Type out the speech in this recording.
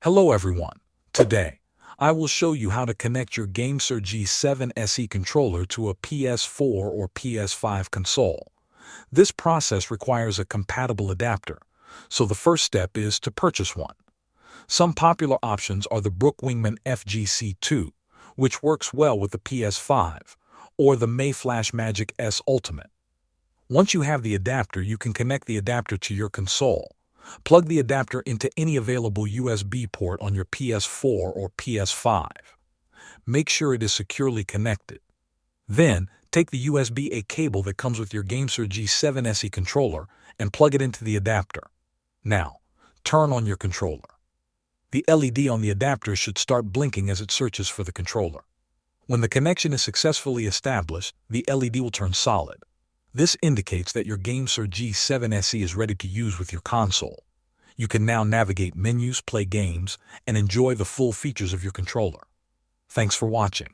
Hello everyone. Today, I will show you how to connect your GameSir G7 SE controller to a PS4 or PS5 console. This process requires a compatible adapter, so the first step is to purchase one. Some popular options are the Brookwingman FGC2, which works well with the PS5, or the Mayflash Magic S Ultimate. Once you have the adapter, you can connect the adapter to your console. Plug the adapter into any available USB port on your PS4 or PS5. Make sure it is securely connected. Then, take the USB-A cable that comes with your GameSir G7 SE controller and plug it into the adapter. Now, turn on your controller. The LED on the adapter should start blinking as it searches for the controller. When the connection is successfully established, the LED will turn solid. This indicates that your GameSir G7 SE is ready to use with your console. You can now navigate menus, play games, and enjoy the full features of your controller. Thanks for watching.